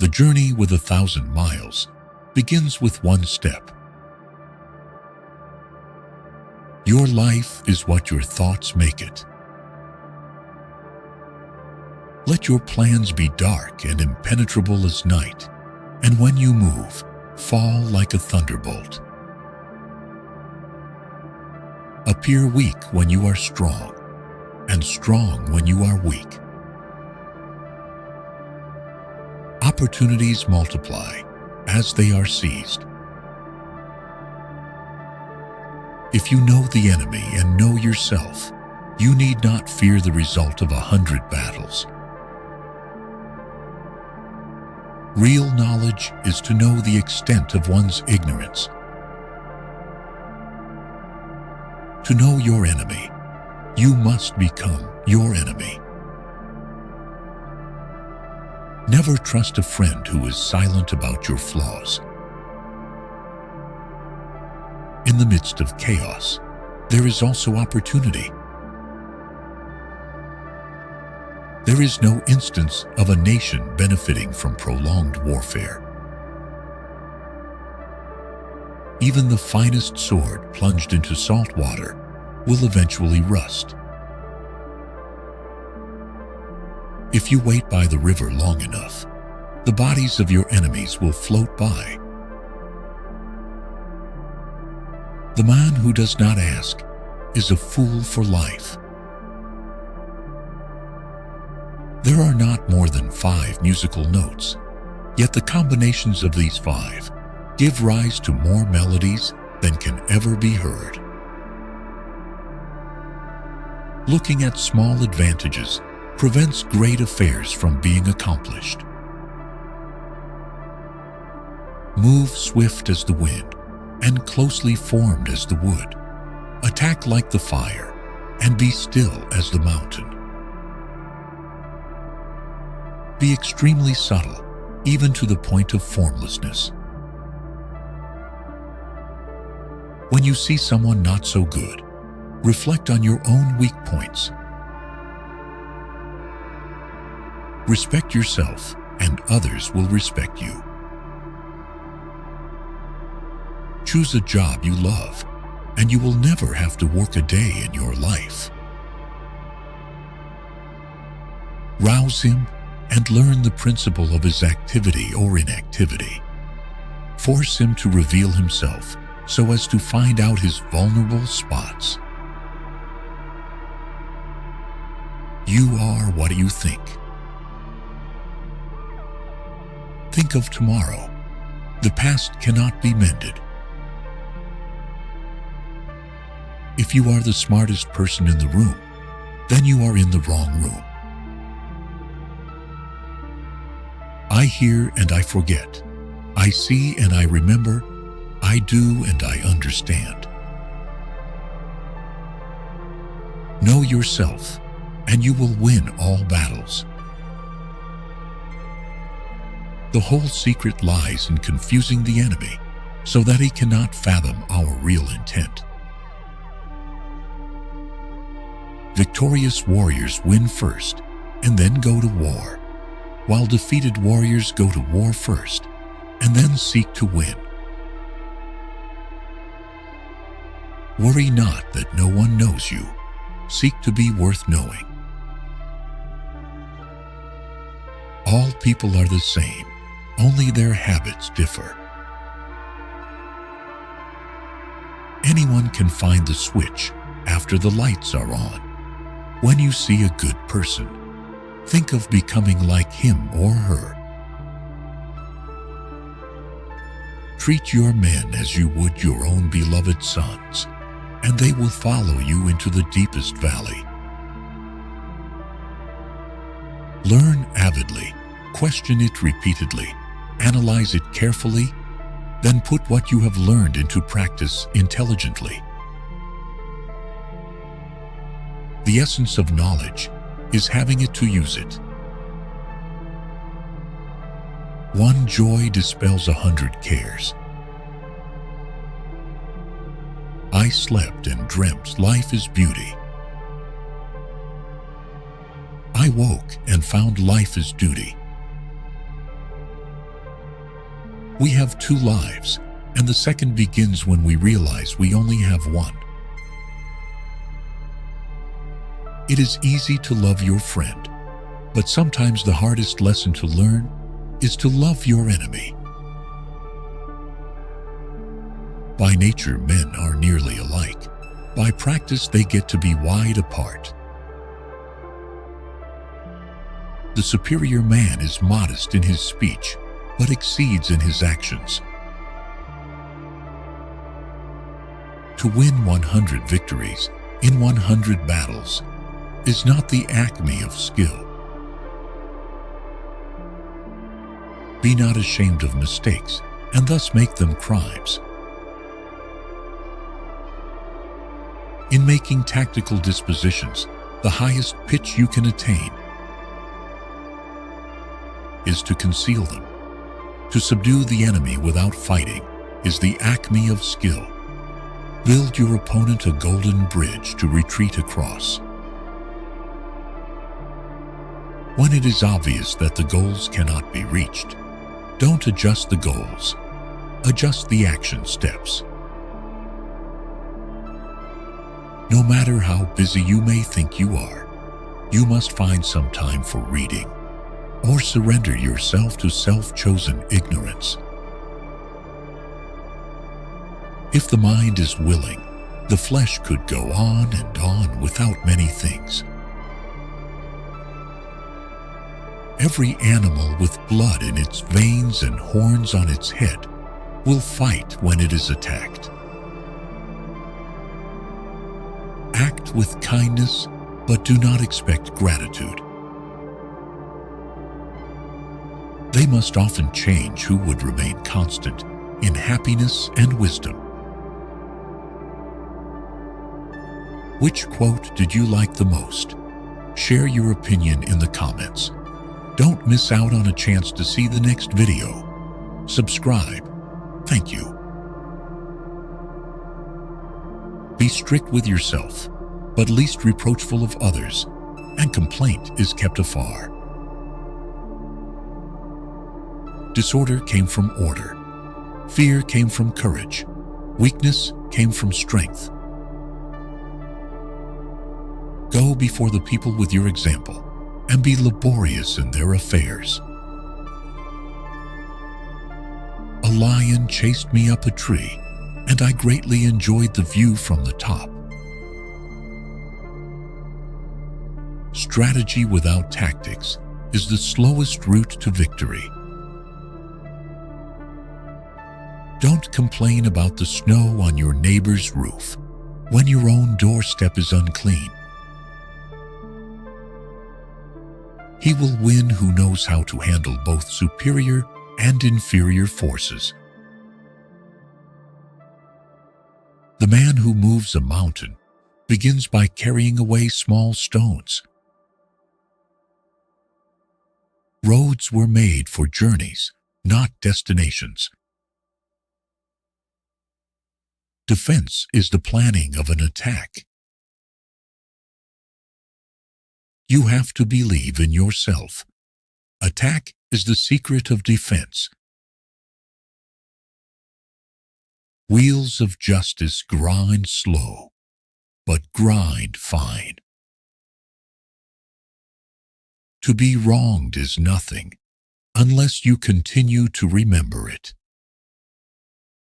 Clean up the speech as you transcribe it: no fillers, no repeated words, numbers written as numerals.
The journey with 1,000 miles begins with one step. Your life is what your thoughts make it. Let your plans be dark and impenetrable as night, and when you move, fall like a thunderbolt. Appear weak when you are strong, and strong when you are weak. Opportunities multiply as they are seized. If you know the enemy and know yourself, you need not fear the result of 100 battles. Real knowledge is to know the extent of one's ignorance. To know your enemy, you must become your enemy. Never trust a friend who is silent about your flaws. In the midst of chaos, there is also opportunity. There is no instance of a nation benefiting from prolonged warfare. Even the finest sword plunged into salt water will eventually rust. If you wait by the river long enough, the bodies of your enemies will float by. The man who does not ask is a fool for life. There are not more than 5 musical notes, yet the combinations of these 5 give rise to more melodies than can ever be heard. Looking at small advantages prevents great affairs from being accomplished. Move swift as the wind and closely formed as the wood. Attack like the fire and be still as the mountain. Be extremely subtle, even to the point of formlessness. When you see someone not so good, reflect on your own weak points. Respect yourself, and others will respect you. Choose a job you love, and you will never have to work a day in your life. Rouse him and learn the principle of his activity or inactivity. Force him to reveal himself so as to find out his vulnerable spots. You are what you think. Think of tomorrow. The past cannot be mended. If you are the smartest person in the room, then you are in the wrong room. I hear and I forget. I see and I remember. I do and I understand. Know yourself, and you will win all battles. The whole secret lies in confusing the enemy so that he cannot fathom our real intent. Victorious warriors win first and then go to war, while defeated warriors go to war first and then seek to win. Worry not that no one knows you. Seek to be worth knowing. All people are the same, only their habits differ. Anyone can find the switch after the lights are on. When you see a good person, think of becoming like him or her. Treat your men as you would your own beloved sons, and they will follow you into the deepest valley. Learn avidly, question it repeatedly, analyze it carefully, then put what you have learned into practice intelligently. The essence of knowledge is having it to use it. One joy dispels 100 cares. I slept and dreamt life is beauty. I woke and found life is duty. We have two lives, and the second begins when we realize we only have one. It is easy to love your friend, but sometimes the hardest lesson to learn is to love your enemy. By nature, men are nearly alike. By practice, they get to be wide apart. The superior man is modest in his speech, but exceeds in his actions. To win 100 victories in 100 battles is not the acme of skill. Be not ashamed of mistakes, and thus make them crimes. In making tactical dispositions, the highest pitch you can attain is to conceal them. To subdue the enemy without fighting is the acme of skill. Build your opponent a golden bridge to retreat across. When it is obvious that the goals cannot be reached, don't adjust the goals, adjust the action steps. No matter how busy you may think you are, you must find some time for reading, or surrender yourself to self-chosen ignorance. If the mind is willing, the flesh could go on and on without many things. Every animal with blood in its veins and horns on its head will fight when it is attacked. Act with kindness, but do not expect gratitude. They must often change who would remain constant in happiness and wisdom. Which quote did you like the most? Share your opinion in the comments. Don't miss out on a chance to see the next video. Subscribe. Thank you. Be strict with yourself, but least reproachful of others, and complaint is kept afar. Disorder came from order. Fear came from courage. Weakness came from strength. Go before the people with your example, and be laborious in their affairs. A lion chased me up a tree, and I greatly enjoyed the view from the top. Strategy without tactics is the slowest route to victory. Don't complain about the snow on your neighbor's roof when your own doorstep is unclean. He will win who knows how to handle both superior and inferior forces. The man who moves a mountain begins by carrying away small stones. Roads were made for journeys, not destinations. Defense is the planning of an attack. You have to believe in yourself. Attack is the secret of defense. Wheels of justice grind slow, but grind fine. To be wronged is nothing unless you continue to remember it.